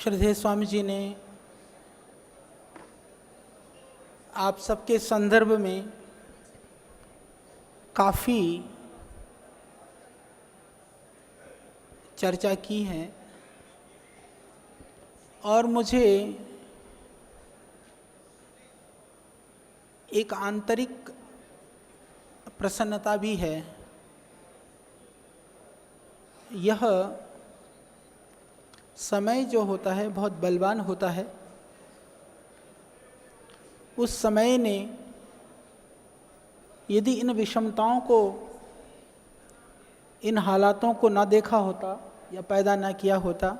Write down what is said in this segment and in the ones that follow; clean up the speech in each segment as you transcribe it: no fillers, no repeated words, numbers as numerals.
श्रद्धेय स्वामी जी ने आप सबके संदर्भ में काफ़ी चर्चा की है और मुझे एक आंतरिक प्रसन्नता भी है। यह समय जो होता है बहुत बलवान होता है। उस समय ने यदि इन विषमताओं को, इन हालातों को ना देखा होता या पैदा ना किया होता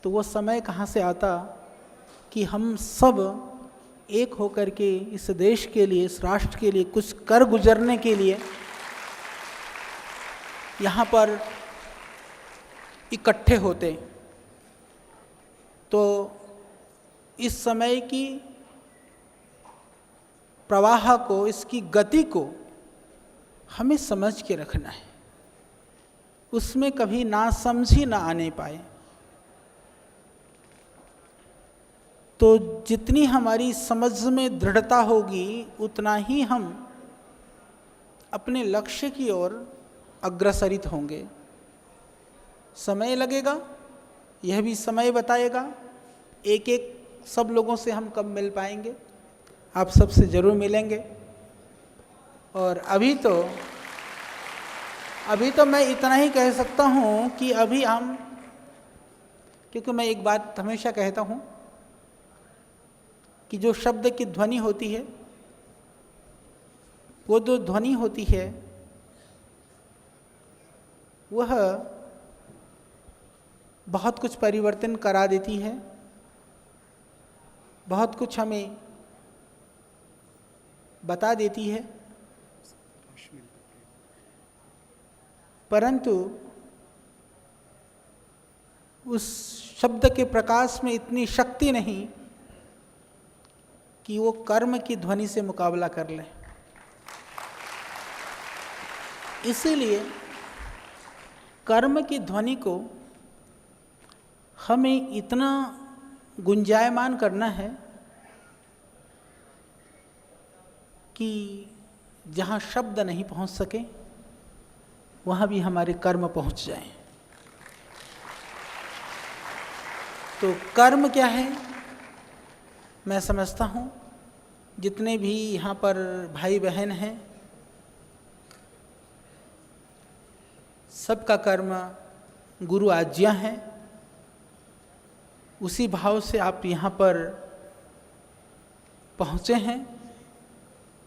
तो वो समय कहाँ से आता कि हम सब एक होकर के इस देश के लिए, इस राष्ट्र के लिए कुछ कर गुजरने के लिए यहाँ पर इकट्ठे होते। तो इस समय की प्रवाह को, इसकी गति को हमें समझ के रखना है, उसमें कभी नासमझी ना आने पाए। तो जितनी हमारी समझ में दृढ़ता होगी उतना ही हम अपने लक्ष्य की ओर अग्रसरित होंगे। समय लगेगा, यह भी समय बताएगा। एक एक सब लोगों से हम कब मिल पाएंगे, आप सबसे ज़रूर मिलेंगे। और अभी तो मैं इतना ही कह सकता हूँ कि अभी हम, क्योंकि मैं एक बात हमेशा कहता हूँ कि जो शब्द की ध्वनि होती है, वो जो ध्वनि होती है वह बहुत कुछ परिवर्तन करा देती है, बहुत कुछ हमें बता देती है। परंतु उस शब्द के प्रकाश में इतनी शक्ति नहीं कि वो कर्म की ध्वनि से मुकाबला कर ले। इसीलिए कर्म की ध्वनि को हमें इतना गुंजायमान करना है कि जहाँ शब्द नहीं पहुँच सके वहाँ भी हमारे कर्म पहुँच जाएं। तो कर्म क्या है, मैं समझता हूँ जितने भी यहाँ पर भाई बहन हैं सबका कर्म गुरु आज्ञा है। उसी भाव से आप यहाँ पर पहुँचे हैं।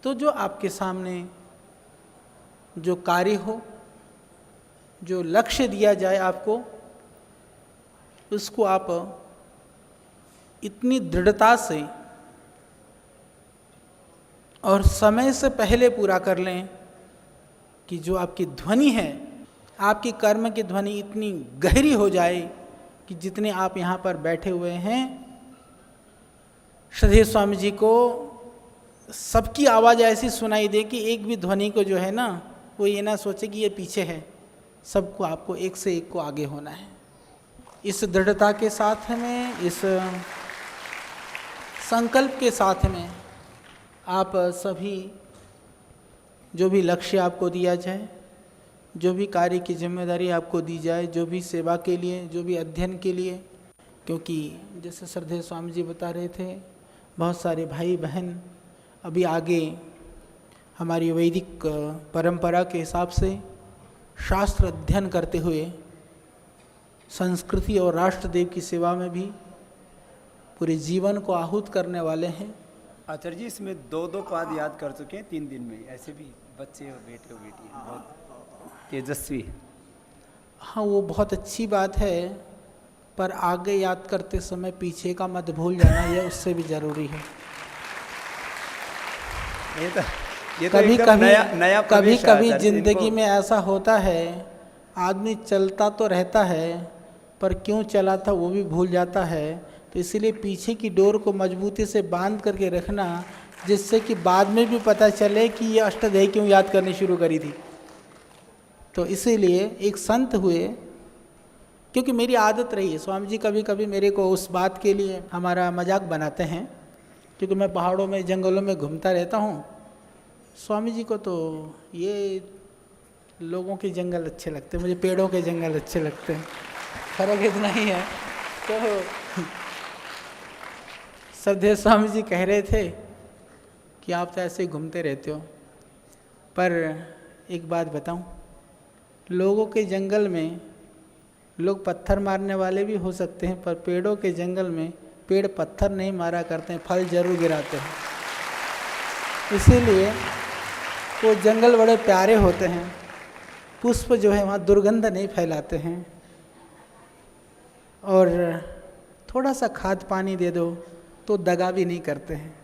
तो जो आपके सामने जो कार्य हो, जो लक्ष्य दिया जाए आपको, उसको आप इतनी दृढ़ता से और समय से पहले पूरा कर लें कि जो आपकी ध्वनि है, आपकी कर्म की ध्वनि इतनी गहरी हो जाए कि जितने आप यहाँ पर बैठे हुए हैं, श्रद्धेय स्वामी जी को सबकी आवाज़ ऐसी सुनाई दे कि एक भी ध्वनि को जो है ना, वो ये ना सोचे कि ये पीछे है। सबको आपको एक से एक को आगे होना है। इस दृढ़ता के साथ में, इस संकल्प के साथ में आप सभी जो भी लक्ष्य आपको दिया जाए, जो भी कार्य की जिम्मेदारी आपको दी जाए, जो भी सेवा के लिए, जो भी अध्ययन के लिए, क्योंकि जैसे श्रद्धेय स्वामी जी बता रहे थे, बहुत सारे भाई बहन अभी आगे हमारी वैदिक परंपरा के हिसाब से शास्त्र अध्ययन करते हुए संस्कृति और राष्ट्रदेव की सेवा में भी पूरे जीवन को आहूत करने वाले हैं। आचार्य जी, इसमें दो पद याद कर चुके हैं 3 दिन में। ऐसे भी बच्चे और बेटे और बेटी हैं, बहुत तेजस्वी है। हाँ, वो बहुत अच्छी बात है, पर आगे याद करते समय पीछे का मत भूल जाना, यह उससे भी जरूरी है। ये तो नया कभी जिंदगी में ऐसा होता है, आदमी चलता तो रहता है पर क्यों चला था वो भी भूल जाता है। तो इसीलिए पीछे की डोर को मजबूती से बांध करके रखना, जिससे कि बाद में भी पता चले कि ये अष्टध्यायी क्यों याद करनी शुरू करी थी। तो इसीलिए एक संत हुए क्योंकि मेरी आदत रही है। स्वामी जी कभी कभी मेरे को उस बात के लिए हमारा मजाक बनाते हैं, क्योंकि मैं पहाड़ों में जंगलों में घूमता रहता हूँ। स्वामी जी को तो ये लोगों के जंगल अच्छे लगते हैं, मुझे पेड़ों के जंगल अच्छे लगते हैं। फर्क इतना ही है। तो सददेव स्वामी जी कह रहे थे कि आप तो ऐसे ही घूमते रहते हो, पर एक बात बताऊं, लोगों के जंगल में लोग पत्थर मारने वाले भी हो सकते हैं, पर पेड़ों के जंगल में पेड़ पत्थर नहीं मारा करते हैं, फल जरूर गिराते हैं। इसीलिए वो जंगल बड़े प्यारे होते हैं। पुष्प जो है वहाँ दुर्गंध नहीं फैलाते हैं, और थोड़ा सा खाद पानी दे दो तो दगा भी नहीं करते हैं।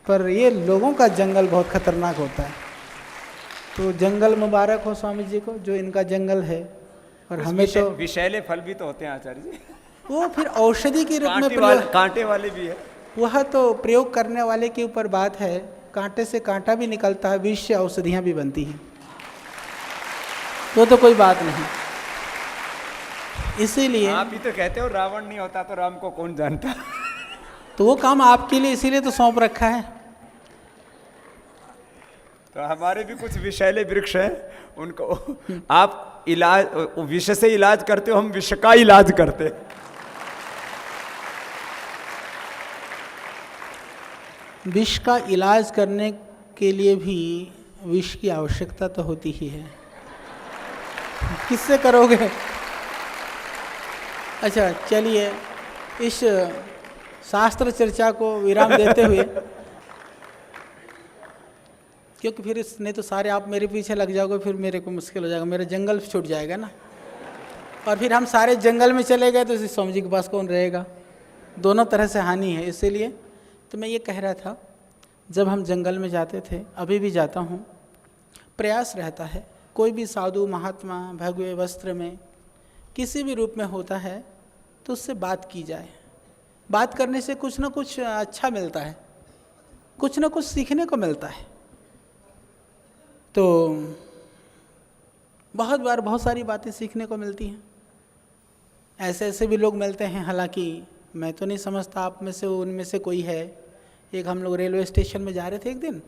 पर ये लोगों का जंगल बहुत खतरनाक होता है। तो जंगल मुबारक हो स्वामी जी को जो इनका जंगल है। और हमें तो विषैले फल भी तो होते हैं आचार्य जी, वो फिर औषधि के रूप में प्रयोग, कांटे वाले भी है। वह तो प्रयोग करने वाले के ऊपर बात है। कांटे से कांटा भी निकलता है, विष से औषधियाँ भी बनती हैं, वो तो कोई बात नहीं। इसीलिए आप ही तो कहते हो रावण नहीं होता तो राम को कौन जानता। तो वो काम आपके लिए इसीलिए तो सौंप रखा है। तो हमारे भी कुछ विषैले वृक्ष हैं, उनको आप इलाज विष से इलाज करते हो, हम विष का इलाज करते। विष का इलाज करने के लिए भी विष की आवश्यकता तो होती ही है। किससे करोगे? अच्छा चलिए, इस शास्त्र चर्चा को विराम देते हुए, क्योंकि फिर नहीं तो सारे आप मेरे पीछे लग जाओगे, फिर मेरे को मुश्किल हो जाएगा, मेरा जंगल छूट जाएगा ना। और फिर हम सारे जंगल में चले गए तो स्वामी जी के पास कौन रहेगा? दोनों तरह से हानि है। इसलिए तो मैं ये कह रहा था, जब हम जंगल में जाते थे, अभी भी जाता हूँ, प्रयास रहता है कोई भी साधु महात्मा भगवे वस्त्र में किसी भी रूप में होता है तो उससे बात की जाए। बात करने से कुछ ना कुछ अच्छा मिलता है, कुछ ना कुछ सीखने को मिलता है। तो बहुत बार बहुत सारी बातें सीखने को मिलती हैं। ऐसे ऐसे भी लोग मिलते हैं, हालांकि मैं तो नहीं समझता आप में से उनमें से कोई है। एक हम लोग रेलवे स्टेशन में जा रहे थे, एक दिन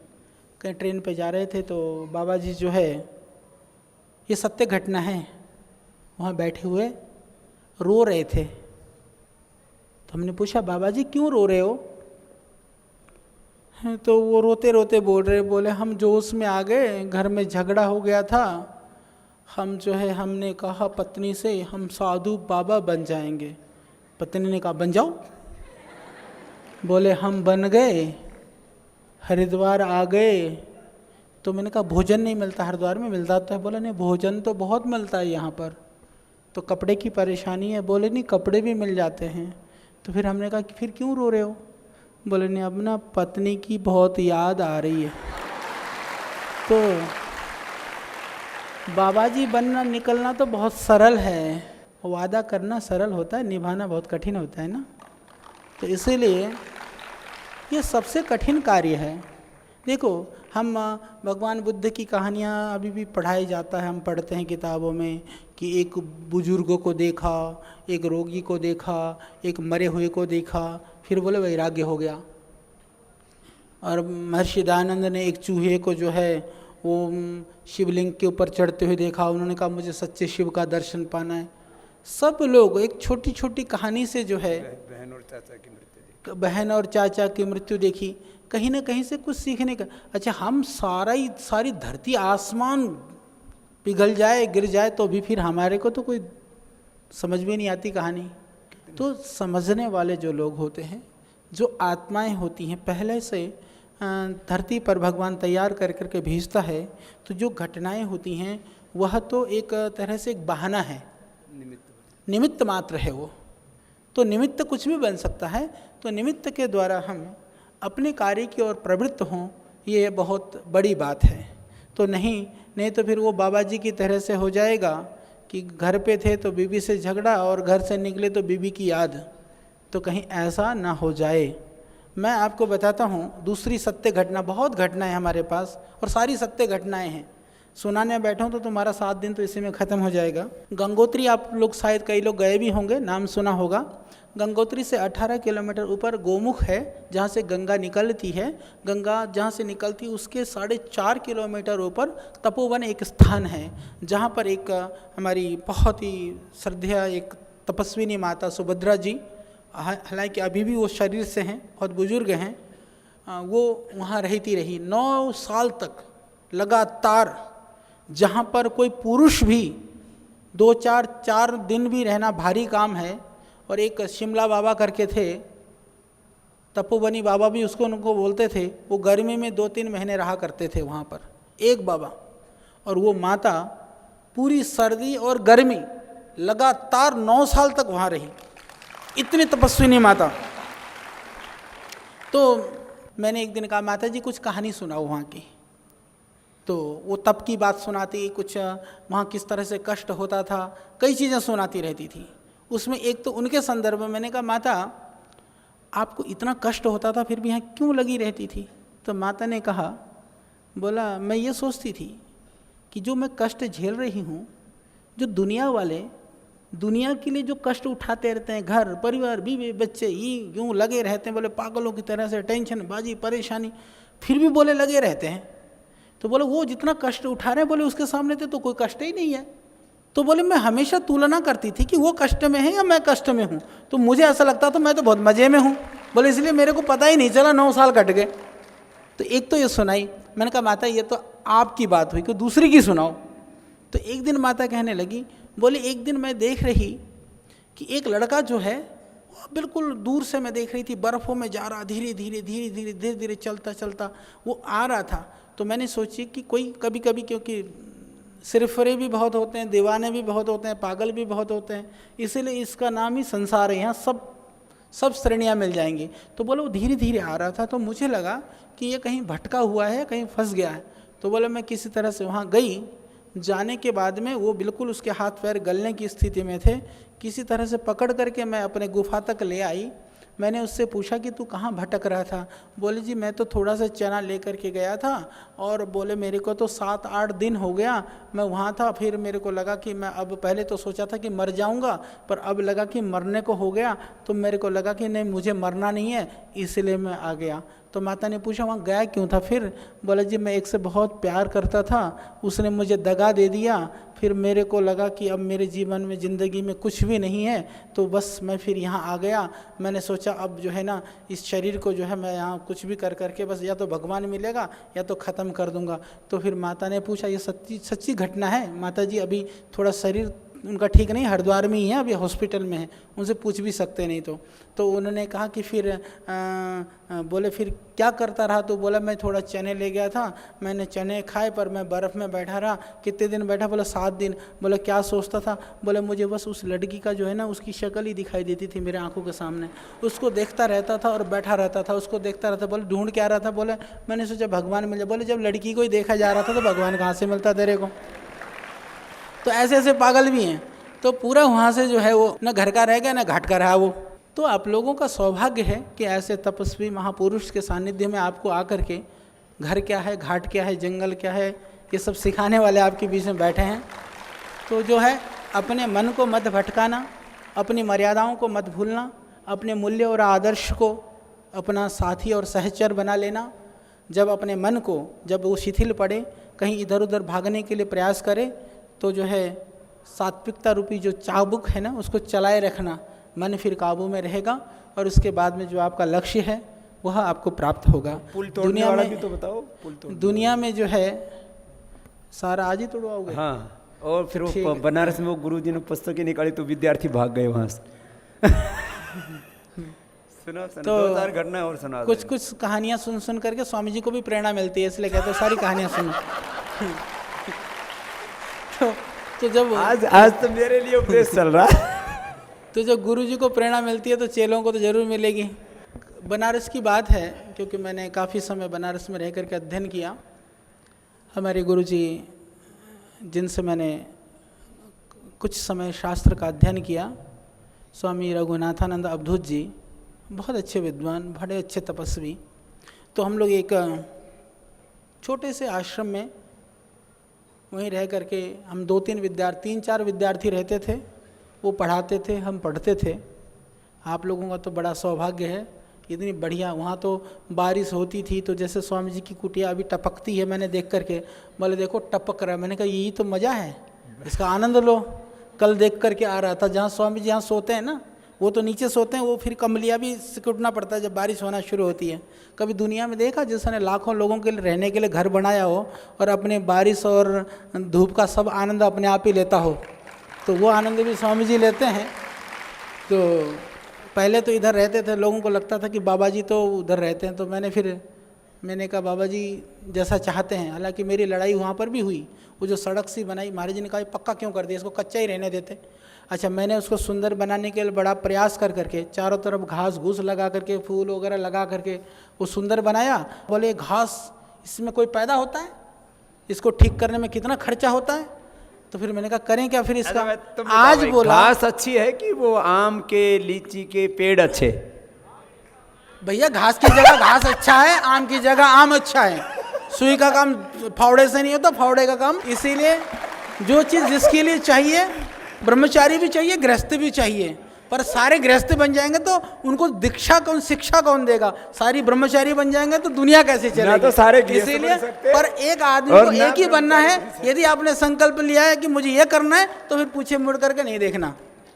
कहीं ट्रेन पे जा रहे थे, तो बाबा जी जो है, ये सत्य घटना है, वहाँ बैठे हुए रो रहे थे। तो हमने पूछा, बाबा जी क्यों रो रहे हो? तो वो रोते रोते बोले हम जोश में आ गए, घर में झगड़ा हो गया था, हम जो है हमने कहा पत्नी से हम साधु बाबा बन जाएंगे। पत्नी ने कहा बन जाओ। बोले हम बन गए, हरिद्वार आ गए। तो मैंने कहा भोजन नहीं मिलता, हरिद्वार में मिलता तो है। बोला नहीं, भोजन तो बहुत मिलता है यहाँ पर, तो कपड़े की परेशानी है। बोले नहीं, कपड़े भी मिल जाते हैं। तो फिर हमने कहा कि फिर क्यों रो रहे हो? बोले नहीं, अब ना पत्नी की बहुत याद आ रही है। तो बाबा जी बनना निकलना तो बहुत सरल है, वादा करना सरल होता है, निभाना बहुत कठिन होता है ना। तो इसीलिए ये सबसे कठिन कार्य है। देखो, हम भगवान बुद्ध की कहानियाँ अभी भी पढ़ाई जाता है, हम पढ़ते हैं किताबों में कि एक बुजुर्ग को देखा, एक रोगी को देखा, एक मरे हुए को देखा, फिर बोले वैराग्य हो गया। और महर्षि दयानंद ने एक चूहे को जो है वो शिवलिंग के ऊपर चढ़ते हुए देखा, उन्होंने कहा मुझे सच्चे शिव का दर्शन पाना है। सब लोग एक छोटी छोटी कहानी से जो है बहन और चाचा की मृत्यु देखी, कहीं ना कहीं से कुछ सीखने का। अच्छा, हम सारी धरती आसमान पिघल जाए गिर जाए तो भी फिर हमारे को तो कोई समझ में नहीं आती कहानी। तो समझने वाले जो लोग होते हैं, जो आत्माएं होती हैं, पहले से धरती पर भगवान तैयार कर करके भेजता है। तो जो घटनाएं होती हैं वह तो एक तरह से एक बहाना है, निमित्त मात्र है वो। तो निमित्त कुछ भी बन सकता है। तो निमित्त के द्वारा हम अपने कार्य की ओर प्रवृत्त हों, ये बहुत बड़ी बात है। तो नहीं तो फिर वो बाबा जी की तरह से हो जाएगा कि घर पे थे तो बीवी से झगड़ा और घर से निकले तो बीवी की याद। तो कहीं ऐसा ना हो जाए। मैं आपको बताता हूँ दूसरी सत्य घटना, बहुत घटनाएं हमारे पास और सारी सत्य घटनाएं हैं। सुनाने बैठा हूँ तो तुम्हारा 7 दिन तो इसी में ख़त्म हो जाएगा। गंगोत्री आप लोग शायद कई लोग गए भी होंगे, नाम सुना होगा। गंगोत्री से 18 किलोमीटर ऊपर गोमुख है, जहाँ से गंगा निकलती है। गंगा जहाँ से निकलती उसके 4.5 किलोमीटर ऊपर तपोवन एक स्थान है, जहाँ पर एक हमारी बहुत ही श्रद्धेय एक तपस्विनी माता सुभद्रा जी, हालांकि अभी भी वो शरीर से हैं, बहुत बुजुर्ग हैं, वो वहाँ रहती रही 9 साल तक लगातार। जहाँ पर कोई पुरुष भी 2-4 दिन भी रहना भारी काम है। और एक शिमला बाबा करके थे, तपोवनी बाबा भी उसको उनको बोलते थे, वो गर्मी में 2-3 महीने रहा करते थे वहाँ पर, एक बाबा। और वो माता पूरी सर्दी और गर्मी लगातार 9 साल तक वहाँ रही, इतनी तपस्विनी माता। तो मैंने एक दिन कहा माता जी कुछ कहानी सुनाओ वहाँ की। तो वो तप की बात सुनाती, कुछ वहाँ किस तरह से कष्ट होता था, कई चीज़ें सुनाती रहती थी। उसमें एक तो उनके संदर्भ में मैंने कहा माता आपको इतना कष्ट होता था फिर भी यहाँ क्यों लगी रहती थी? तो माता ने कहा, बोला मैं ये सोचती थी कि जो मैं कष्ट झेल रही हूँ, जो दुनिया वाले दुनिया के लिए जो कष्ट उठाते रहते हैं, घर परिवार बीवी बच्चे ये यूँ लगे रहते हैं, बोले पागलों की तरह से, टेंशन बाजी परेशानी, फिर भी बोले लगे रहते हैं। तो बोले वो जितना कष्ट उठा रहे हैं बोले उसके सामने तो कोई कष्ट ही नहीं है। तो बोले मैं हमेशा तुलना करती थी कि वो कष्ट में है या मैं कष्ट में हूँ, तो मुझे ऐसा लगता था मैं तो बहुत मज़े में हूँ। बोले इसलिए मेरे को पता ही नहीं चला 9 साल कट गए। तो एक तो ये सुनाई, मैंने कहा माता ये तो आपकी बात हुई, कोई दूसरी की सुनाओ। तो एक दिन माता कहने लगी, बोले एक दिन मैं देख रही कि एक लड़का जो है बिल्कुल दूर से मैं देख रही थी, बर्फ़ों में जा रहा, धीरे धीरे चलता चलता वो आ रहा था। तो मैंने सोची कि कोई कभी कभी, क्योंकि सिरफरे भी बहुत होते हैं, दीवाने भी बहुत होते हैं, पागल भी बहुत होते हैं, इसीलिए इसका नाम ही संसार है, यहाँ सब श्रेणियाँ मिल जाएंगी। तो बोले वो धीरे धीरे आ रहा था, तो मुझे लगा कि ये कहीं भटका हुआ है, कहीं फंस गया है। तो बोले मैं किसी तरह से वहाँ गई। जाने के बाद में वो बिल्कुल उसके हाथ पैर गलने की स्थिति में थे, किसी तरह से पकड़ करके मैं अपने गुफा तक ले आई। मैंने उससे पूछा कि तू कहाँ भटक रहा था? बोले जी मैं तो थोड़ा सा चना लेकर के गया था, और बोले मेरे को तो 7-8 दिन हो गया मैं वहाँ था, फिर मेरे को लगा कि मैं अब, पहले तो सोचा था कि मर जाऊँगा, पर अब लगा कि मरने को हो गया, तो मेरे को लगा कि नहीं मुझे मरना नहीं है, इसलिए मैं आ गया। तो माता ने पूछा वहाँ गया क्यों था फिर? बोला जी मैं एक से बहुत प्यार करता था, उसने मुझे दगा दे दिया, फिर मेरे को लगा कि अब मेरे जीवन में ज़िंदगी में कुछ भी नहीं है, तो बस मैं फिर यहाँ आ गया। मैंने सोचा अब जो है ना इस शरीर को जो है मैं यहाँ कुछ भी कर करके बस या तो भगवान मिलेगा या तो ख़त्म कर दूँगा। तो फिर माता ने पूछा ये सच्ची घटना है? माता जी अभी थोड़ा शरीर उनका ठीक नहीं, हरिद्वार में ही है, अभी हॉस्पिटल में है, उनसे पूछ भी सकते नहीं। तो उन्होंने कहा कि फिर बोले फिर क्या करता रहा? तो बोला मैं थोड़ा चने ले गया था, मैंने चने खाए, पर मैं बर्फ़ में बैठा रहा। कितने दिन बैठा? बोला 7 दिन। बोला क्या सोचता था? बोला मुझे बस उस लड़की का जो है ना उसकी शक्ल ही दिखाई देती थी मेरे आंखों के सामने, उसको देखता रहता था और बैठा रहता था, उसको देखता रहता। बोले ढूंढ क्या रहा था? बोले मैंने सोचा भगवान मिल जाए। बोले जब लड़की को ही देखा जा रहा था तो भगवान कहाँ से मिलता तेरे को? तो ऐसे ऐसे पागल भी हैं। तो पूरा वहाँ से जो है वो न घर का रह गया न घाट का रहा वो। तो आप लोगों का सौभाग्य है कि ऐसे तपस्वी महापुरुष के सानिध्य में आपको आकर के घर क्या है, घाट क्या है, जंगल क्या है, ये सब सिखाने वाले आपके बीच में बैठे हैं। तो जो है अपने मन को मत भटकाना, अपनी मर्यादाओं को मत भूलना, अपने मूल्य और आदर्श को अपना साथी और सहचर बना लेना। जब अपने मन को, जब वो शिथिल पड़े, कहीं इधर उधर भागने के लिए प्रयास करे, तो जो है सात्विकता रूपी जो चाबुक है ना उसको चलाए रखना, मन फिर काबू में रहेगा और उसके बाद में जो आपका लक्ष्य है वह आपको प्राप्त होगा। पुल तोड़ने वाला भी तो बताओ। पुल तोड़ने दुनिया में जो है सारा आज ही तोड़वाओगे? हाँ, और फिर वो बनारस में वो गुरुजी ने पुस्तकें निकाली तो विद्यार्थी भाग गए वहाँ से। सुनो तो 2-4 घटना और सुना। कुछ कहानियाँ सुन करके स्वामी जी को भी प्रेरणा मिलती है, इसलिए कहते सारी कहानियाँ सुनो। तो जब आज तो मेरे लिए उपदेश चल रहा है। तो जब गुरु जी को प्रेरणा मिलती है तो चेलों को तो जरूर मिलेगी। बनारस की बात है, क्योंकि मैंने काफ़ी समय बनारस में रह करके अध्ययन किया। हमारे गुरु जी जिनसे मैंने कुछ समय शास्त्र का अध्ययन किया, स्वामी रघुनाथानंद अवधूत जी, बहुत अच्छे विद्वान, बड़े अच्छे तपस्वी। तो हम लोग एक छोटे से आश्रम में वहीं रह करके हम 3-4 विद्यार्थी रहते थे, वो पढ़ाते थे, हम पढ़ते थे। आप लोगों का तो बड़ा सौभाग्य है, इतनी बढ़िया। वहाँ तो बारिश होती थी तो जैसे स्वामी जी की कुटिया अभी टपकती है, मैंने देख करके बोले देखो टपक रहा है, मैंने कहा यही तो मज़ा है, इसका आनंद लो। कल देख करके आ रहा था, जहाँ स्वामी जी यहाँ सोते हैं ना, वो तो नीचे सोते हैं, वो फिर कमलिया भी सिकुड़ना पड़ता है जब बारिश होना शुरू होती है। कभी दुनिया में देखा जिसने लाखों लोगों के लिए रहने के लिए घर बनाया हो और अपने बारिश और धूप का सब आनंद अपने आप ही लेता हो? तो वो आनंद भी स्वामी जी लेते हैं। तो पहले तो इधर रहते थे, लोगों को लगता था कि बाबा जी तो उधर रहते हैं, तो मैंने कहा बाबा जी जैसा चाहते हैं। हालांकि मेरी लड़ाई वहाँ पर भी हुई। वो जो सड़क सी बनाई, महाराज जी ने कहा पक्का क्यों कर दिया, इसको कच्चा ही रहने देते। अच्छा, मैंने उसको सुंदर बनाने के लिए बड़ा प्रयास कर करके चारों तरफ घास घूस लगा करके, फूल वगैरह लगा करके वो सुंदर बनाया। बोले घास इसमें कोई पैदा होता है, इसको ठीक करने में कितना खर्चा होता है? तो फिर मैंने कहा करें क्या फिर इसका। आज बोला घास अच्छी है कि वो आम के लीची के पेड़ अच्छे? भैया घास की जगह घास अच्छा है, आम की जगह आम अच्छा है। सुई का काम फावड़े से नहीं होता, फावड़े का काम। इसीलिए जो चीज़ जिसके लिए चाहिए, ब्रह्मचारी भी चाहिए, गृहस्थ भी चाहिए, पर सारे गृहस्थ बन जाएंगे तो उनको दीक्षा कौन, शिक्षा कौन देगा? सारी ब्रह्मचारी बन जाएंगे तो दुनिया कैसे चलेगी? तो सारे इसीलिए पर एक आदमी को एक ही बनना है। यदि आपने संकल्प लिया है कि मुझे ये करना है तो फिर पीछे मुड़ करके नहीं देखना,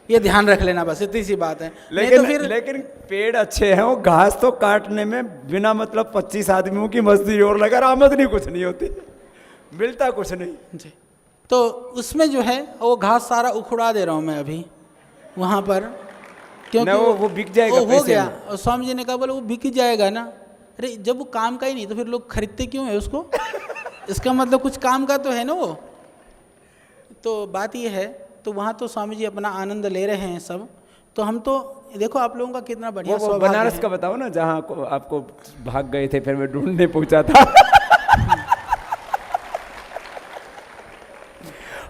ये ध्यान रख लेना, बस इतनी सी बात है। लेकिन पेड़ अच्छे हैं, वो घास तो काटने में बिना मतलब 25 आदमियों की मजदूरी और लगा, आमदनी कुछ नहीं होती, मिलता कुछ नहीं जी। तो उसमें जो है वो घास सारा उखड़ा दे रहा हूँ मैं अभी वहाँ पर, क्योंकि वो बिक जाएगा, हो गया। और स्वामी जी ने कहा बोले वो बिक जाएगा ना। अरे जब वो काम का ही नहीं तो फिर लोग खरीदते क्यों है उसको? इसका मतलब कुछ काम का तो है ना वो। तो बात ये है, तो वहाँ तो स्वामी जी अपना आनंद ले रहे हैं सब। तो हम तो देखो आप लोगों का कितना बढ़िया वो बनारस का बताओ ना, जहाँ आपको भाग गए थे, फिर मैं ढूंढने पहुंचा था।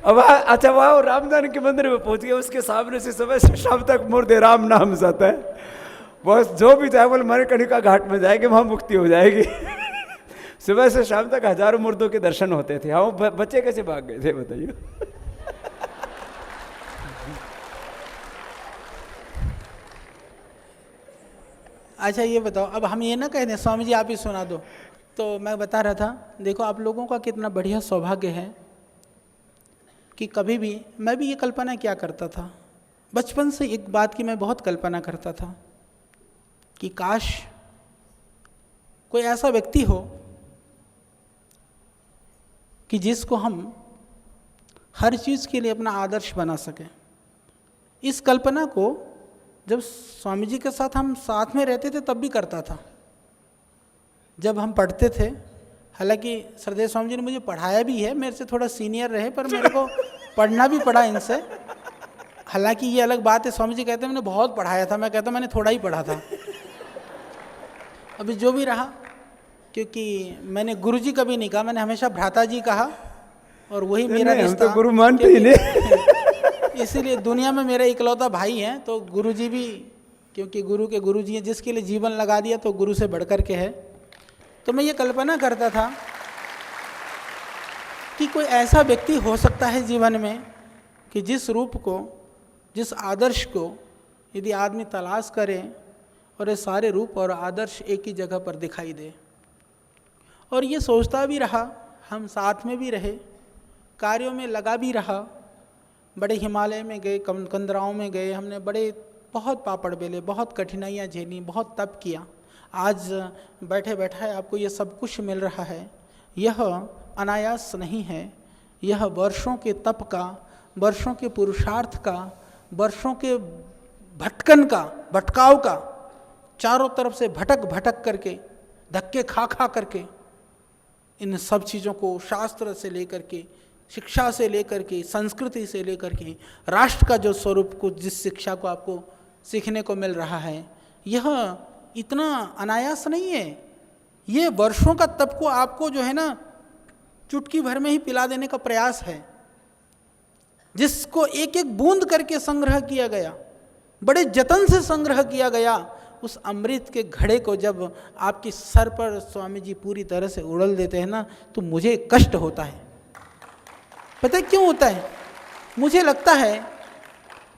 अब अच्छा, वहाँ रामदान के मंदिर में पहुंच गए, उसके सामने से सुबह से शाम तक मुर्दे राम नाम जाता है। बस जो भी चाहे बोले मणिकर्णिका घाट में जाएंगे, वहाँ मुक्ति हो जाएगी। सुबह से शाम तक हजारों मुर्दों के दर्शन होते थे। हाँ, बच्चे कैसे भाग गए थे बताइए? अच्छा ये बताओ, अब हम ये ना कह दें स्वामी जी आप ही सुना दो। तो मैं बता रहा था, देखो आप लोगों का कितना बढ़िया सौभाग्य है कि कभी भी मैं भी ये कल्पना क्या करता था, बचपन से एक बात की मैं बहुत कल्पना करता था कि काश कोई ऐसा व्यक्ति हो कि जिसको हम हर चीज़ के लिए अपना आदर्श बना सकें। इस कल्पना को जब स्वामी जी के साथ हम साथ में रहते थे तब भी करता था, जब हम पढ़ते थे। हालांकि श्रद्धेय स्वामी जी ने मुझे पढ़ाया भी है, मेरे से थोड़ा सीनियर रहे, पर मेरे को पढ़ना भी पड़ा इनसे। हालांकि ये अलग बात है, स्वामी जी कहते हैं मैंने बहुत पढ़ाया था, मैं कहता मैंने थोड़ा ही पढ़ा था। अभी जो भी रहा, क्योंकि मैंने गुरु जी कभी नहीं कहा, मैंने हमेशा भ्राता जी कहा, और वही मेरा रिश्ता। तो गुरु मानते ही नहीं। इसीलिए दुनिया में मेरा इकलौता भाई हैं, तो गुरु जी भी, क्योंकि गुरु के गुरु जी हैं, जिसके लिए जीवन लगा दिया तो गुरु से बढ़कर के है। तो मैं ये कल्पना करता था कि कोई ऐसा व्यक्ति हो सकता है जीवन में कि जिस रूप को, जिस आदर्श को यदि आदमी तलाश करे और ये सारे रूप और आदर्श एक ही जगह पर दिखाई दे। और ये सोचता भी रहा, हम साथ में भी रहे, कार्यों में लगा भी रहा, बड़े हिमालय में गए, कंदराओं में गए, हमने बहुत पापड़ बेले, बहुत कठिनाइयाँ झेली, बहुत तप किया। आज बैठे बैठे आपको ये सब कुछ मिल रहा है। यह अनायास नहीं है, यह वर्षों के तप का, वर्षों के पुरुषार्थ का, वर्षों के भटकन का, भटकाव का, चारों तरफ से भटक भटक करके, धक्के खा खा करके इन सब चीज़ों को शास्त्र से लेकर के, शिक्षा से लेकर के, संस्कृति से लेकर के, राष्ट्र का जो स्वरूप को, जिस शिक्षा को आपको सीखने को मिल रहा है, यह इतना अनायास नहीं है। ये वर्षों का तप को आपको जो है ना चुटकी भर में ही पिला देने का प्रयास है, जिसको एक एक बूंद करके संग्रह किया गया, बड़े जतन से संग्रह किया गया। उस अमृत के घड़े को जब आपकी सर पर स्वामी जी पूरी तरह से उड़ल देते हैं ना, तो मुझे कष्ट होता है। पता है क्यों होता है? मुझे लगता है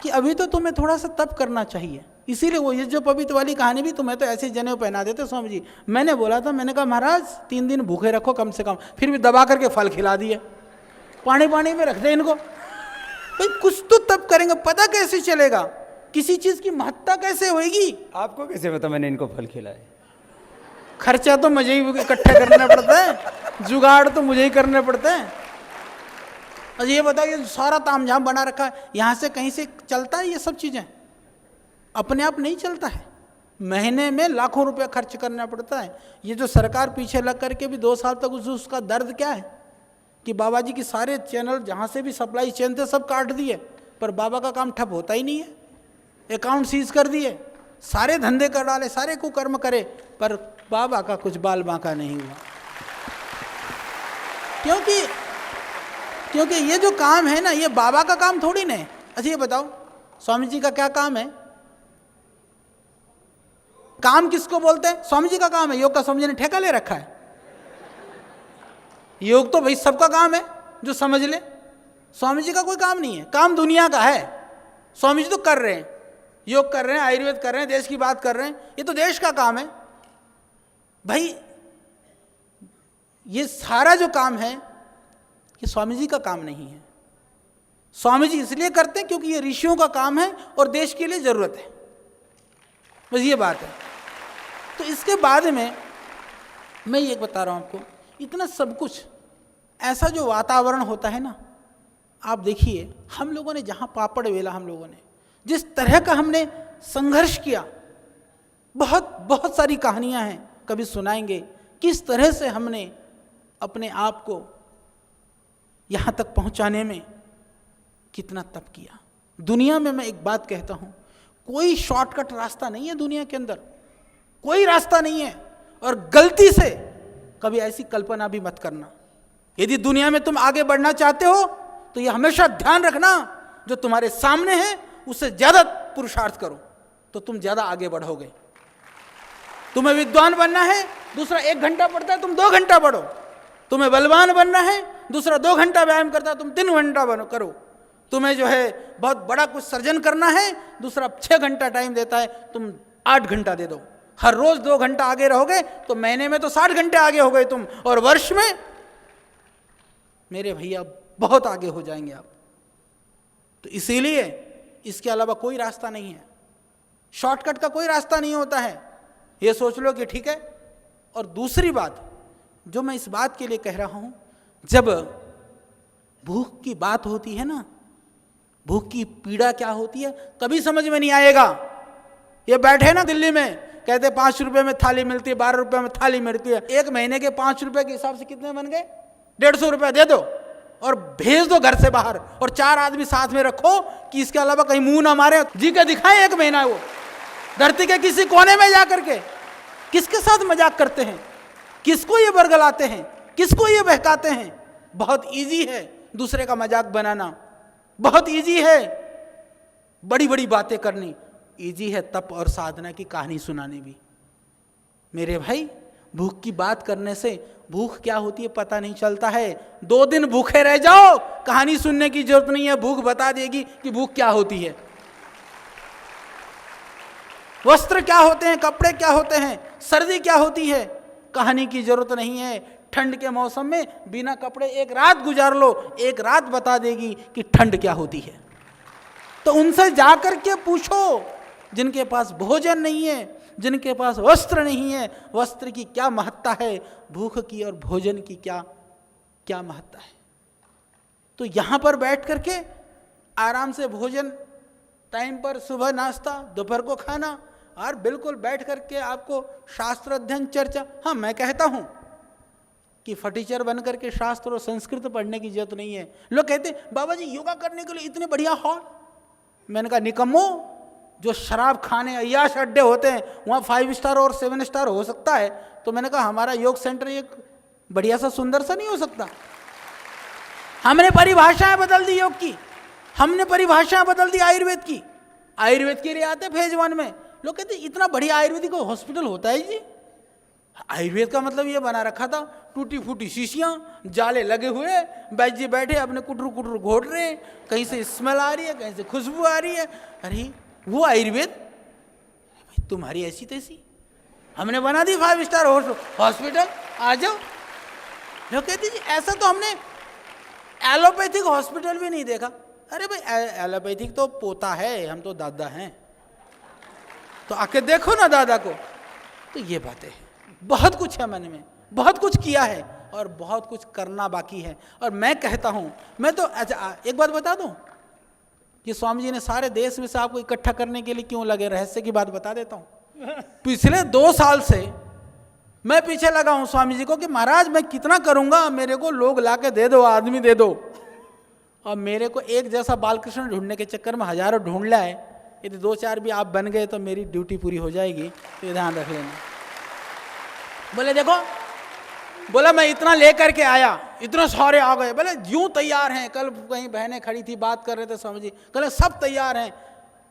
कि अभी तो तुम्हें थोड़ा सा तप करना चाहिए, इसीलिए वो ये जो पवित्र वाली कहानी भी तुम्हें तो ऐसे जनेऊ पहना देते स्वामी जी। मैंने बोला था, मैंने कहा महाराज 3 दिन भूखे रखो कम से कम, फिर भी दबा करके फल खिला दिए, पानी पानी में रख दे इनको। भाई कुछ तो तप करेंगे, पता कैसे चलेगा किसी चीज की महत्ता कैसे होगी? आपको कैसे पता मैंने इनको फल खिलाए? खर्चा तो मुझे ही इकट्ठा करना पड़ता है, जुगाड़ तो मुझे ही करने पड़ते हैं। और ये बताइए सारा तामझाम बना रखा है, यहाँ से कहीं से चलता है? ये सब चीजें अपने आप नहीं चलता है, महीने में लाखों रुपया खर्च करना पड़ता है। ये जो सरकार पीछे लग करके भी 2 साल तक उसका दर्द क्या है कि बाबा जी की सारे चैनल जहाँ से भी सप्लाई चेन थे सब काट दिए, पर बाबा का काम ठप होता ही नहीं है। अकाउंट सीज कर दिए, सारे धंधे कर डाले, सारे कुकर्म करे, पर बाबा का कुछ बाल बांका नहीं हुआ। क्योंकि ये जो काम है ना, ये बाबा का काम थोड़ी ना है। अच्छा ये बताओ स्वामी जी का क्या काम है? काम किसको बोलते हैं? स्वामी जी का काम है। योग का स्वामी जी ने ठेका ले रखा है। योग तो भाई सबका काम है, जो समझ ले। स्वामी जी का कोई काम नहीं है, काम दुनिया का है। स्वामी जी तो कर रहे हैं, योग कर रहे हैं, आयुर्वेद कर रहे हैं, देश की बात कर रहे हैं, ये तो देश का काम है भाई। ये सारा जो काम है ये स्वामी जी का काम नहीं है। स्वामी जी इसलिए करते हैं क्योंकि ये ऋषियों का काम है और देश के लिए जरूरत है, बस ये बात है। तो इसके बाद में मैं ये बता रहा हूं आपको, इतना सब कुछ ऐसा जो वातावरण होता है ना, आप देखिए हम लोगों ने जहां पापड़ वेला, हम लोगों ने जिस तरह का हमने संघर्ष किया, बहुत सारी कहानियां हैं, कभी सुनाएंगे किस तरह से हमने अपने आप को यहां तक पहुंचाने में कितना तप किया। दुनिया में मैं एक बात कहता हूं, कोई शॉर्टकट रास्ता नहीं है दुनिया के अंदर, कोई रास्ता नहीं है। और गलती से कभी ऐसी कल्पना भी मत करना। यदि दुनिया में तुम आगे बढ़ना चाहते हो तो ये हमेशा ध्यान रखना, जो तुम्हारे सामने है उससे ज्यादा पुरुषार्थ करो तो तुम ज्यादा आगे बढ़ोगे। तुम्हें विद्वान बनना है, दूसरा 1 घंटा पढ़ता है, तुम 2 घंटा पढ़ो। तुम्हें बलवान बनना है, दूसरा 2 घंटा व्यायाम करता है, तुम 3 घंटा करो। तुम्हें जो है बहुत बड़ा कुछ सर्जन करना है, दूसरा 6 घंटा टाइम देता है, तुम 8 घंटा दे दो। हर रोज 2 घंटा आगे रहोगे तो महीने में तो 60 घंटे आगे हो गए तुम, और वर्ष में मेरे भैया बहुत आगे हो जाएंगे आप। तो इसीलिए इसके अलावा कोई रास्ता नहीं है, शॉर्टकट का कोई रास्ता नहीं होता है, ये सोच लो कि ठीक है। और दूसरी बात जो मैं इस बात के लिए कह रहा हूं, जब भूख की बात होती है ना, भूख की पीड़ा क्या होती है कभी समझ में नहीं आएगा। ये बैठे ना दिल्ली में, कहते 5 रुपए में थाली मिलती है, 12 रुपए में थाली मिलती है। 1 महीने के 5 रुपए के हिसाब से कितने बन गए? 150 रुपए दे दो और भेज दो घर से बाहर, और 4 आदमी साथ में रखो कि इसके अलावा कहीं मुंह ना मारे, जी के दिखाए 1 महीना। वो धरती के किसी कोने में जा करके किसके साथ मजाक करते हैं, किसको ये बरगलाते हैं, किसको ये बहकाते हैं। बहुत इजी है दूसरे का मजाक बनाना, बहुत इजी है बड़ी बड़ी बातें करनी, इजी है तप और साधना की कहानी सुनाने भी। मेरे भाई भूख की बात करने से भूख क्या होती है पता नहीं चलता है। 2 दिन भूखे रह जाओ, कहानी सुनने की जरूरत नहीं है, भूख बता देगी कि भूख क्या होती है। वस्त्र क्या होते हैं, कपड़े क्या होते हैं, सर्दी क्या होती है, कहानी की जरूरत नहीं है। ठंड के मौसम में बिना कपड़े 1 रात गुजार लो, 1 रात बता देगी कि ठंड क्या होती है। तो उनसे जाकर के पूछो जिनके पास भोजन नहीं है, जिनके पास वस्त्र नहीं है, वस्त्र की क्या महत्ता है, भूख की और भोजन की क्या महत्ता है। तो यहां पर बैठ करके आराम से भोजन टाइम पर, सुबह नाश्ता, दोपहर को खाना, और बिल्कुल बैठ करके आपको शास्त्र अध्ययन चर्चा। हाँ मैं कहता हूं कि फटीचर बन करके शास्त्र और संस्कृत पढ़ने की जरूरत नहीं है। लोग कहते बाबा जी योगा करने के लिए इतने बढ़िया हॉल। मैंने कहा निकम्मो, जो शराब खाने अय्याश अड्डे होते हैं वहाँ 5 स्टार और 7 स्टार हो सकता है, तो मैंने कहा हमारा योग सेंटर एक बढ़िया सा सुंदर सा नहीं हो सकता। हमने परिभाषाएं बदल दी योग की, हमने परिभाषाएं बदल दी आयुर्वेद की। आयुर्वेद के लिए आते फेज 1 में लोग कहते इतना बढ़िया आयुर्वेदिक हॉस्पिटल होता है जी, आयुर्वेद का मतलब ये बना रखा था, टूटी फूटी शीशियां, जाले लगे हुए, बैठ जी बैठे अपने कुटरू कुटरू घोट रहे हैं, कहीं से स्मेल आ रही है, कहीं से खुशबू आ रही है। अरे वो आयुर्वेद, तुम्हारी ऐसी तैसी, हमने बना दी 5 स्टार हॉस्पिटल, आ जाओ। लोग कहते जी ऐसा तो हमने एलोपैथिक हॉस्पिटल भी नहीं देखा। अरे भाई एलोपैथिक तो पोता है, हम तो दादा हैं, तो आके देखो ना दादा को। तो ये बातें हैं, बहुत कुछ है मन में, बहुत कुछ किया है और बहुत कुछ करना बाकी है। और मैं कहता हूं, मैं तो अच्छा एक बात बता दूं कि स्वामी जी ने सारे देश में से आपको इकट्ठा करने के लिए क्यों लगे, रहस्य की बात बता देता हूं। पिछले 2 साल से मैं पीछे लगा हूं स्वामी जी को कि महाराज मैं कितना करूंगा, मेरे को लोग लाके दे दो, आदमी दे दो। और मेरे को एक जैसा बालकृष्ण ढूंढने के चक्कर में हजारों ढूंढ लाए। यदि 2-4 भी आप बन गए तो मेरी ड्यूटी पूरी हो जाएगी, तो ये ध्यान रख लेना। बोले देखो, बोला मैं इतना लेकर के आया, इतने सारे आ गए। बोले यूं तैयार हैं, कल कहीं बहनें खड़ी थी बात कर रहे थे स्वामी जी, कहले सब तैयार हैं।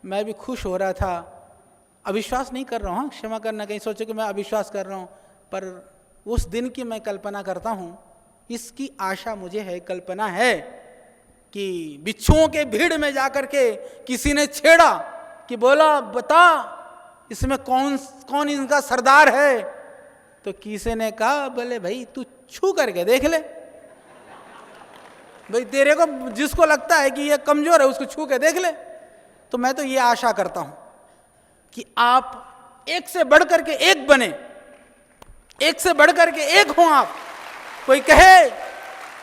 मैं भी खुश हो रहा था, अविश्वास नहीं कर रहा हूँ, क्षमा करना, कहीं सोचो कि मैं अविश्वास कर रहा हूँ, पर उस दिन की मैं कल्पना करता हूँ, इसकी आशा मुझे है, कल्पना है कि बिच्छुओं के भीड़ में जाकर के किसी ने छेड़ा कि बोला बता इसमें कौन इनका सरदार है। तो किसी ने कहा बोले भाई तू छू करके देख ले, भाई तेरे को जिसको लगता है कि ये कमजोर है उसको छू के देख ले। तो मैं तो ये आशा करता हूं कि आप एक से बढ़ करके एक बने, एक से बढ़ करके एक हो आप। कोई कहे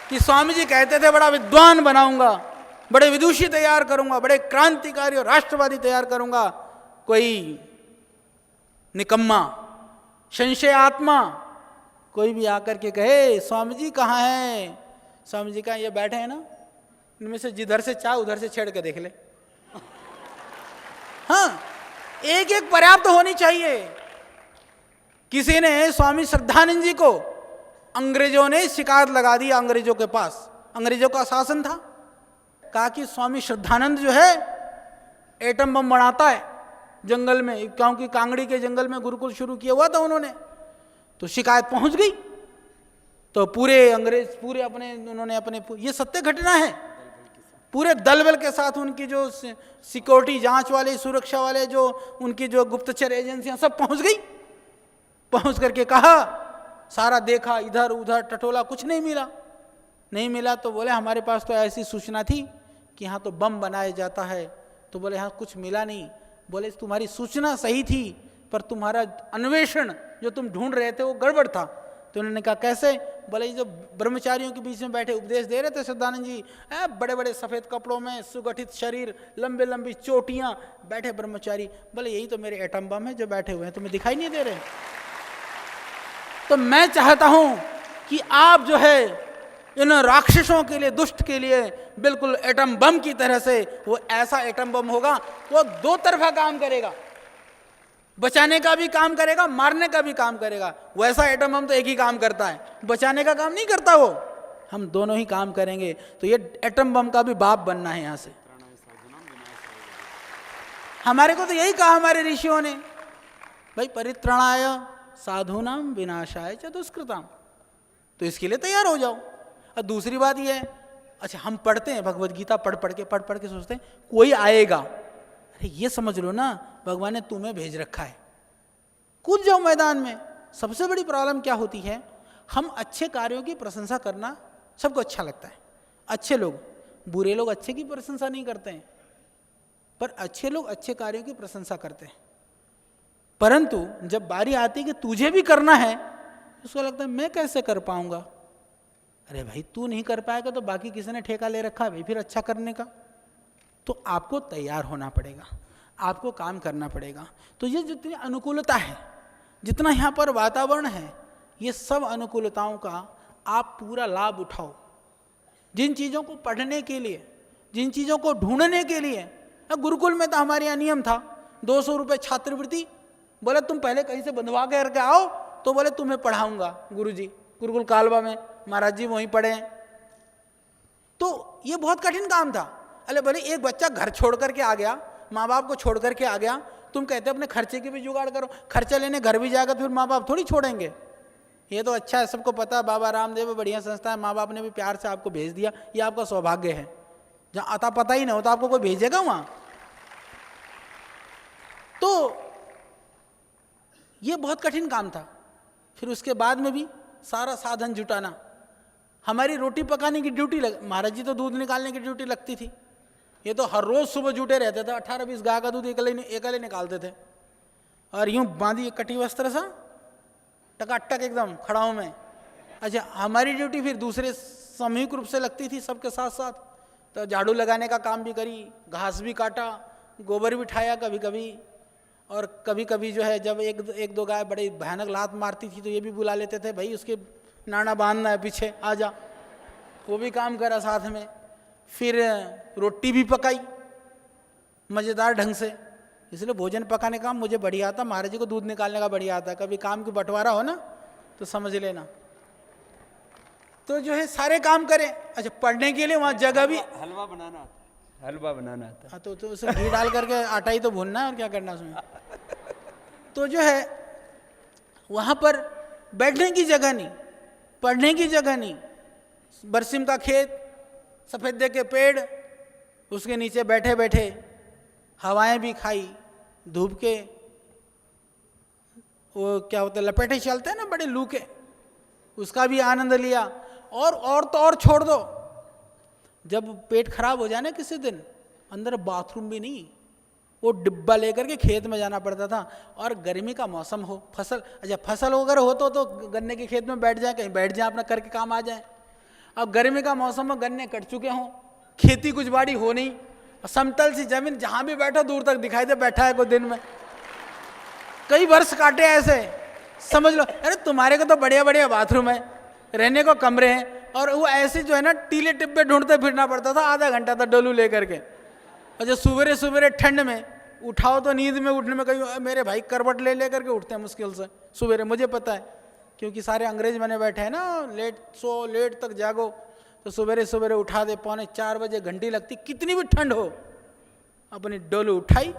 कि स्वामी जी कहते थे बड़ा विद्वान बनाऊंगा, बड़े विदुषी तैयार करूंगा, बड़े क्रांतिकारी और राष्ट्रवादी तैयार करूंगा, कोई निकम्मा संशय आत्मा कोई भी आकर के कहे स्वामी जी कहाँ हैं, स्वामी जी कहाँ, ये बैठे हैं ना, इनमें से जिधर से चाह उधर से छेड़ के देख ले। हाँ, एक एक पर्याप्त होनी चाहिए। किसी ने स्वामी श्रद्धानंद जी को, अंग्रेजों ने शिकायत लगा दी, अंग्रेजों के पास, अंग्रेजों का शासन था, कहा कि स्वामी श्रद्धानंद जो है एटम बम बनाता है जंगल में, क्योंकि कांगड़ी के जंगल में गुरुकुल शुरू किया हुआ था उन्होंने। तो शिकायत पहुंच गई, तो पूरे अंग्रेज पूरे उन्होंने अपने, ये सत्य घटना है, पूरे दल बल के साथ उनकी जो सिक्योरिटी जांच वाले, सुरक्षा वाले, जो उनकी जो गुप्तचर एजेंसियां सब पहुंच गई। पहुंच करके कहा, सारा देखा, इधर उधर टटोला, कुछ नहीं मिला। नहीं मिला तो बोले हमारे पास तो ऐसी सूचना थी कि यहाँ तो बम बनाया जाता है। तो बोले यहाँ कुछ मिला नहीं। बोले तुम्हारी सूचना सही थी पर तुम्हारा अन्वेषण जो तुम ढूंढ रहे थे वो गड़बड़ था। तो उन्होंने कहा कैसे? बोले जो ब्रह्मचारियों के बीच में बैठे उपदेश दे रहे थे श्रद्धानंद जी, बड़े बड़े सफ़ेद कपड़ों में, सुगठित शरीर, लंबे लंबी चोटियाँ, बैठे ब्रह्मचारी। बोले यही तो मेरे एटम बम है जो बैठे हुए हैं, तुम्हें दिखाई नहीं दे रहे? तो मैं चाहता हूँ कि आप जो है इन राक्षसों के लिए, दुष्ट के लिए बिल्कुल एटम बम की तरह से, वो ऐसा एटम बम होगा वो 2 तरफा काम करेगा, बचाने का भी काम करेगा, मारने का भी काम करेगा। वैसा एटम बम तो एक ही काम करता है, बचाने का काम नहीं करता वो। हम दोनों ही काम करेंगे। तो ये एटम बम का भी बाप बनना है यहाँ से। हमारे को तो यही कहा हमारे ऋषियों ने, भाई परित्राणाय साधूनाम विनाशाय च दुष्कृताम। तो इसके लिए तैयार हो जाओ। और दूसरी बात ये है, अच्छा हम पढ़ते हैं भगवद गीता, पढ़ पढ़ के सोचते हैं कोई आएगा। अरे ये समझ लो ना, भगवान ने तुम्हें भेज रखा है, कूद जाओ मैदान में। सबसे बड़ी प्रॉब्लम क्या होती है, हम अच्छे कार्यों की प्रशंसा करना सबको अच्छा लगता है, अच्छे लोग, बुरे लोग अच्छे की प्रशंसा नहीं करते हैं, पर अच्छे लोग अच्छे कार्यों की प्रशंसा करते हैं। परंतु जब बारी आती है कि तुझे भी करना है, उसको लगता है मैं कैसे कर पाऊंगा। अरे भाई तू नहीं कर पाएगा तो बाकी किसी ने ठेका ले रखा है भाई फिर अच्छा करने का। तो आपको तैयार होना पड़ेगा, आपको काम करना पड़ेगा। तो ये जितनी अनुकूलता है, जितना यहाँ पर वातावरण है, ये सब अनुकूलताओं का आप पूरा लाभ उठाओ। जिन चीज़ों को पढ़ने के लिए, जिन चीज़ों को ढूंढने के लिए, गुरुकुल में तो हमारे यहाँ नियम था 200 रुपये छात्रवृत्ति। बोले तुम पहले कहीं से बंधवा करके आओ तो बोले तुम्हें पढ़ाऊंगा गुरुजी, गुरुकुल कालवा में महाराज जी वहीं पढ़े हैं। तो ये बहुत कठिन काम था। अरे बोले एक बच्चा घर छोड़ करके आ गया, माँ बाप को छोड़ करके आ गया, तुम कहते अपने खर्चे की भी जुगाड़ करो। खर्चा लेने घर भी जाएगा तो फिर माँ बाप थोड़ी छोड़ेंगे। ये तो अच्छा है, सबको पता, बाबा रामदेव बढ़िया संस्था है, माँ बाप ने भी प्यार से आपको भेज दिया, ये आपका सौभाग्य है। जहाँ आता पता ही ना हो तो आपको कोई भेजेगा वहाँ? तो ये बहुत कठिन काम था। फिर उसके बाद में भी सारा साधन जुटाना। हमारी रोटी पकाने की ड्यूटी महाराज जी तो दूध निकालने की ड्यूटी लगती थी, ये तो हर रोज सुबह जुटे रहते थे, 18-20 गाय का दूध एकले निकालते थे, और यूं बांधी कटी वस्त्र सा टकाटक एकदम खड़ाओं में। अच्छा, हमारी ड्यूटी फिर दूसरे सामूहिक रूप से लगती थी सबके साथ साथ, तो झाड़ू लगाने का काम भी करी, घास भी काटा, गोबर भी ठाया कभी कभी, और कभी कभी जो है जब एक दो गाय बड़ी भयानक लात मारती थी तो ये भी बुला लेते थे, भाई उसके नाना बांधना है पीछे, आ जा, वो भी काम करा साथ में। फिर रोटी भी पकाई मज़ेदार ढंग से, इसलिए भोजन पकाने का काम मुझे बढ़िया आता, महाराज जी को दूध निकालने का बढ़िया आता है। कभी काम की बंटवारा हो ना तो समझ लेना। तो जो है सारे काम करें। अच्छा, पढ़ने के लिए वहाँ जगह भी, हलवा बनाना आता है, हलवा बनाना आता है। हाँ, तो उसमें घी डाल करके आटा ही तो भूनना है, और क्या करना उसमें। तो जो है वहाँ पर बैठने की जगह नहीं, पढ़ने की जगह नहीं, बरसिम का खेत, सफ़ेदे के पेड़, उसके नीचे बैठे बैठे हवाएं भी खाई, धूप के वो क्या होता है लपेटे चलते हैं ना बड़े लू के, उसका भी आनंद लिया। और तो और छोड़ दो, जब पेट खराब हो जाए ना किसी दिन, अंदर बाथरूम भी नहीं, वो डिब्बा लेकर के खेत में जाना पड़ता था। और गर्मी का मौसम हो, फसल वगैरह हो तो गन्ने के खेत में बैठ जाए, कहीं बैठ जाए, अपना करके काम आ जाए। अब गर्मी का मौसम में गन्ने कट चुके हों, खेती कुछ बाड़ी हो नहीं, समतल सी जमीन, जहां भी बैठो दूर तक दिखाई दे बैठा है कोई दिन में, कई वर्ष काटे ऐसे, समझ लो। अरे तुम्हारे को तो बढ़िया बढ़िया बाथरूम है, रहने को कमरे हैं, और वो ऐसे जो है ना टीले टिब्बे ढूंढते फिरना पड़ता था आधा घंटा तक डोलू लेकर के। और जो सुबह सुबह ठंड में उठाओ तो नींद में उठने में कहीं मेरे भाई करवट ले लेकर के उठते हैं मुश्किल से सुबह, मुझे पता है, क्योंकि सारे अंग्रेज बने बैठे हैं ना, लेट सो लेट तक जागो, तो सुबह सुबह उठा दे, 3:45 बजे घंटी लगती, कितनी भी ठंड हो, अपनी डोलू उठाई,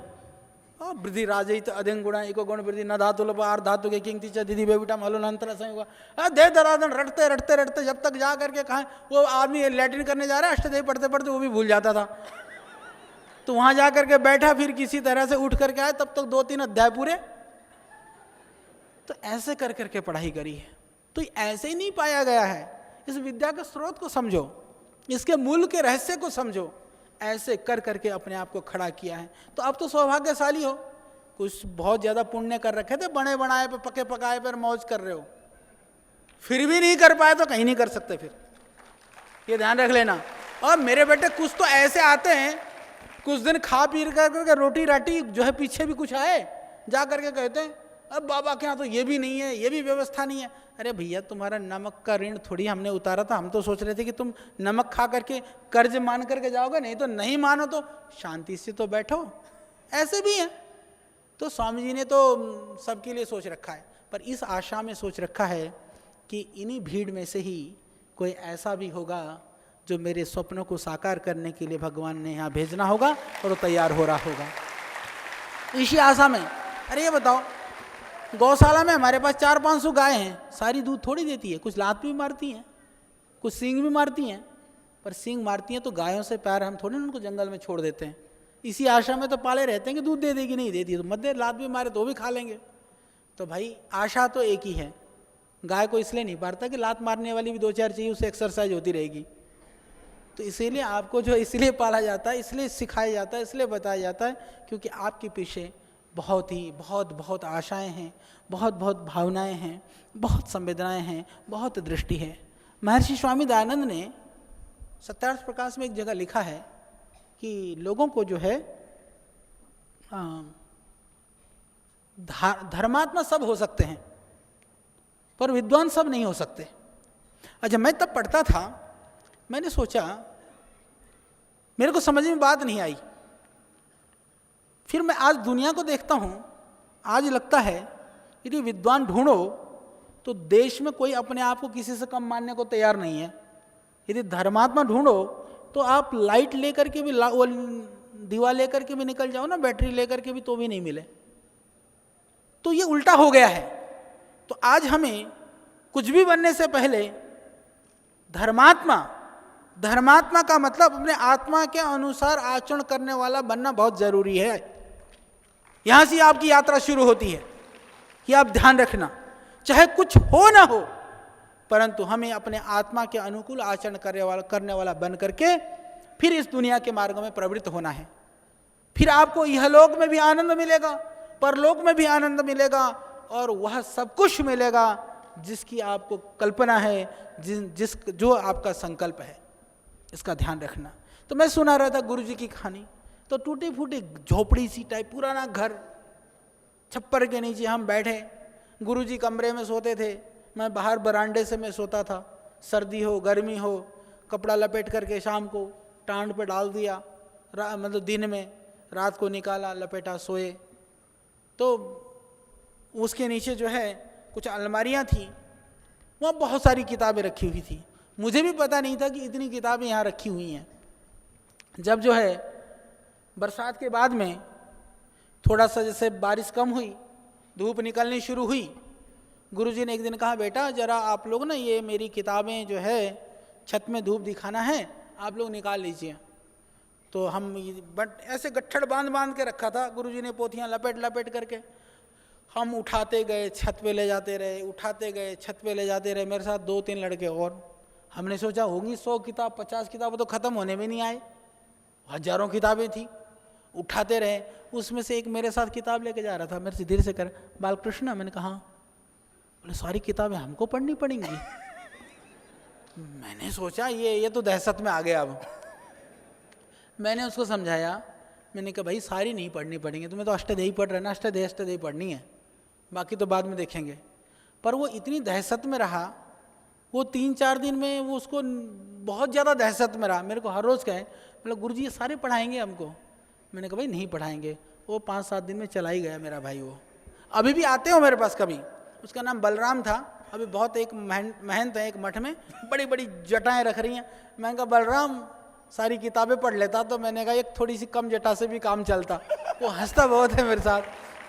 और वृद्धि राजहित अधिक गुणा इको गुण वृद्धि न धातु लोप आर धातु के किंग तीचा दीदी बेबिटा मलो अंतर संयुगा, दे दरादन रटते रटते रटते जब तक जा करके कहा वो आदमी लैट्रिन करने जा रहा है, अष्टदेव पढ़ते पढ़ते वो भी भूल जाता था। तो वहां जा करके बैठा, फिर किसी तरह से उठ करके आया, तब तक 2-3 अध्याय पूरे। तो ऐसे कर करके पढ़ाई करी है। तो ऐसे ही नहीं पाया गया है। इस विद्या के स्रोत को समझो, इसके मूल के रहस्य को समझो, ऐसे कर करके अपने आप को खड़ा किया है। तो अब तो सौभाग्यशाली हो, कुछ बहुत ज़्यादा पुण्य कर रखे थे, बने बनाए पे पके पकाए पर मौज कर रहे हो, फिर भी नहीं कर पाए तो कहीं नहीं कर सकते, फिर ये ध्यान रख लेना। और मेरे बेटे कुछ तो ऐसे आते हैं, कुछ दिन खा पी करके रोटी राटी जो है पीछे भी कुछ आए, जा करके कहते हैं अब बाबा के यहाँ तो ये भी नहीं है, ये भी व्यवस्था नहीं है। अरे भैया, तुम्हारा नमक का ऋण थोड़ी हमने उतारा था, हम तो सोच रहे थे कि तुम नमक खा करके कर्ज मान करके जाओगे, नहीं तो नहीं मानो तो शांति से तो बैठो, ऐसे भी हैं। तो स्वामी जी ने तो सबके लिए सोच रखा है, पर इस आशा में सोच रखा है कि इन्हीं भीड़ में से ही कोई ऐसा भी होगा जो मेरे स्वप्नों को साकार करने के लिए भगवान ने यहाँ भेजना होगा, और वो तैयार हो रहा होगा, इसी आशा में। अरे ये बताओ, गौशाला में हमारे पास 400-500 गाय हैं, सारी दूध थोड़ी देती है, कुछ लात भी मारती हैं, कुछ सींग भी मारती हैं, पर सींग मारती हैं तो गायों से प्यार, हम थोड़ी ना उनको जंगल में छोड़ देते हैं, इसी आशा में तो पाले रहते हैं कि दूध दे देगी, नहीं देती तो मत दे, लात भी मारे तो भी खा लेंगे। तो भाई आशा तो एक ही है, गाय को इसलिए नहीं पालता कि लात मारने वाली भी 2-4 चाहिए, उससे एक्सरसाइज होती रहेगी। तो इसीलिए आपको जो इसलिए पाला जाता है, इसलिए सिखाया जाता है, इसलिए बताया जाता है, क्योंकि आपके पीछे बहुत आशाएं हैं, बहुत भावनाएं हैं, बहुत संवेदनाएं हैं, बहुत दृष्टि है। महर्षि स्वामी दयानंद ने सत्यार्थ प्रकाश में एक जगह लिखा है कि लोगों को जो है धर्मात्मा सब हो सकते हैं, पर विद्वान सब नहीं हो सकते। अच्छा, मैं तब पढ़ता था, मैंने सोचा, मेरे को समझ में बात नहीं आई। फिर मैं आज दुनिया को देखता हूँ, आज लगता है यदि विद्वान ढूंढो तो देश में कोई अपने आप को किसी से कम मानने को तैयार नहीं है। यदि धर्मात्मा ढूंढो तो आप लाइट लेकर के भी, वो दीवा लेकर के भी निकल जाओ ना, बैटरी लेकर के भी, तो भी नहीं मिले। तो ये उल्टा हो गया है। तो आज हमें कुछ भी बनने से पहले धर्मात्मा, धर्मात्मा का मतलब अपने आत्मा के अनुसार आचरण करने वाला बनना बहुत जरूरी है। यहां से आपकी यात्रा शुरू होती है कि आप ध्यान रखना, चाहे कुछ हो ना हो, परंतु हमें अपने आत्मा के अनुकूल आचरण करने वाला बन करके फिर इस दुनिया के मार्ग में प्रवृत्त होना है। फिर आपको यह लोक में भी आनंद मिलेगा, परलोक में भी आनंद मिलेगा, और वह सब कुछ मिलेगा जिसकी आपको कल्पना है, जो आपका संकल्प है। इसका ध्यान रखना। तो मैं सुना रहा था गुरु जी की कहानी, तो टूटी फूटी झोपड़ी सी टाइप पुराना घर, छप्पर के नीचे हम बैठे, गुरु जी कमरे में सोते थे, मैं बाहर बरांडे से मैं सोता था। सर्दी हो गर्मी हो, कपड़ा लपेट करके शाम को टांड पे डाल दिया, मतलब दिन में, रात को निकाला लपेटा सोए। तो उसके नीचे जो है कुछ अलमारियां थी, वहाँ बहुत सारी किताबें रखी हुई थी। मुझे भी पता नहीं था कि इतनी किताबें यहाँ रखी हुई हैं। जब जो है बरसात के बाद में थोड़ा सा जैसे बारिश कम हुई, धूप निकलनी शुरू हुई, गुरुजी ने एक दिन कहा, बेटा जरा आप लोग ना ये मेरी किताबें जो है छत में धूप दिखाना है, आप लोग निकाल लीजिए। तो हम बट ऐसे गट्ठड़ बांध बांध के रखा था, गुरुजी ने पोथियाँ लपेट लपेट करके, हम उठाते गए छत पे ले जाते रहे, उठाते गए छत पे ले जाते रहे। मेरे साथ 2-3 लड़के और। हमने सोचा होंगी 100 किताब 50 किताब, तो ख़त्म होने में नहीं आए, हजारों किताबें थी। उठाते रहे, उसमें से एक मेरे साथ किताब लेके जा रहा था, मेरे से धीरे से कर, बालकृष्ण। मैंने कहा, बोले सारी किताबें हमको पढ़नी पड़ेंगी। मैंने सोचा ये तो दहशत में आ गया। अब मैंने उसको समझाया, मैंने कहा भाई सारी नहीं पढ़नी पड़ेंगी, तुम्हें तो अष्टदेही पढ़ रहे ना, अष्टदेही पढ़नी है, बाकी तो बाद में देखेंगे। पर वो इतनी दहशत में रहा, वो 3-4 दिन में वो उसको बहुत ज़्यादा दहशत में रहा। मेरे को हर रोज़ कहे, मतलब गुरुजी ये सारे पढ़ाएंगे हमको। मैंने कहा भाई नहीं पढ़ाएंगे। वो 5-7 दिन में चला ही गया मेरा भाई। वो अभी भी आते हो मेरे पास कभी। उसका नाम बलराम था, अभी बहुत एक महंत है एक मठ में, बड़ी बड़ी जटाएँ रख रही हैं। मैंने कहा बलराम सारी किताबें पढ़ लेता, तो मैंने कहा एक थोड़ी सी कम जटा से भी काम चलता। वो हंसता बहुत है मेरे साथ।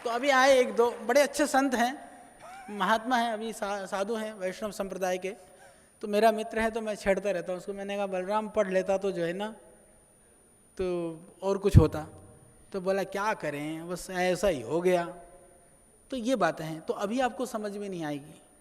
तो अभी आए 1-2 बड़े अच्छे संत हैं, महात्मा हैं, अभी साधु हैं वैष्णव संप्रदाय के। तो मेरा मित्र है, तो मैं छेड़ता रहता हूँ उसको। मैंने कहा बलराम पढ़ लेता तो जो है ना, तो और कुछ होता। तो बोला क्या करें, बस ऐसा ही हो गया। तो ये बातें हैं, तो अभी आपको समझ में नहीं आएगी।